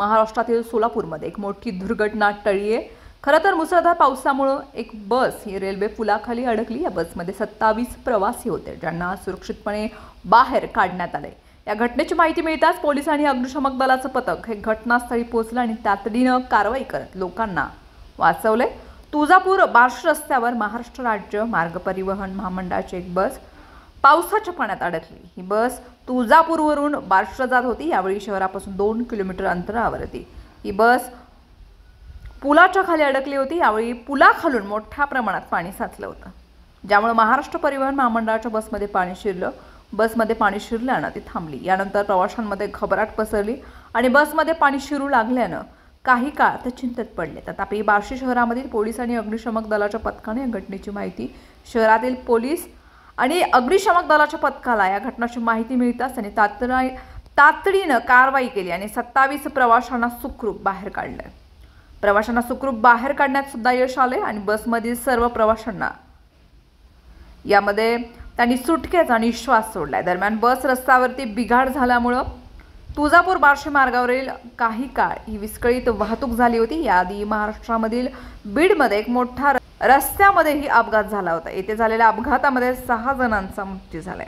महाराष्ट्रातील सोलापूरमध्ये एक मोठी दुर्घटना टळली आहे। खरं तर मुसळधार पावसामुळे एक बस ही रेल्वे पुलाखाली अडकली। या बसमध्ये 27 प्रवासी होते, ज्यांना सुरक्षितपणे बाहेर काढण्यात आले। या घटनेची माहिती मिळताच पोलीस आणि अग्निशमन दलाचं पथक हे घटनास्थळी पोहोचलं आणि तातडीनं कारवाई करत लोकांना वाचवले। तुळजापूर बार्शी रस्त्यावर महाराष्ट्र राज्य मार्ग परिवहन महामंडळाची एक बस पावसाच्या पाण्यात अडकली। ही बस तुळजापूरवरून बार्शीला जात होती। यावेळी शहरापासून 2 किलोमीटर अंतरावर होती। ही बस पुलाच्या खाली अडकली होती। यावेळी पुलाखालून मोठ्या प्रमाणात पाणी साचलं होतं, ज्यामुळे महाराष्ट्र परिवहन महामंडळाच्या बसमध्ये पाणी शिरलं। बसमध्ये पाणी शिरल्यानं ती थांबली। यानंतर प्रवाशांमध्ये घबराट पसरली आणि बसमध्ये पाणी शिरू लागल्यानं काही काळ ते चिंतेत पडले। तथापि बार्शी शहरामधील पोलीस आणि अग्निशमन दलाच्या पथकाने या घटनेची माहिती शहरातील पोलीस आणि अग्निशमन दलाच्या पथकाला या घटनेची माहिती मिळताच त्यांनी तातडीनं कारवाई केली आणि 27 प्रवाशांना सुखरूप बाहेर काढले। प्रवाशांना सुखरूप बाहेर काढण्यात सुद्धा यश आले आणि बसमधील सर्व प्रवाशांना यामध्ये त्यांनी सुटकेचा निश्वास सोडलाय। दरम्यान बस रस्त्यावरती बिघाड झाल्यामुळे तुळजापूर बार्शी मार्गावरील काही काळ ही विस्कळीत वाहतूक झाली होती। याआधी महाराष्ट्रामधील बीडमध्ये एक मोठा रस्त्यामध्येही अपघात झाला होता। येथे झालेल्या अपघातामध्ये 6 जणांचा मृत्यू झालाय।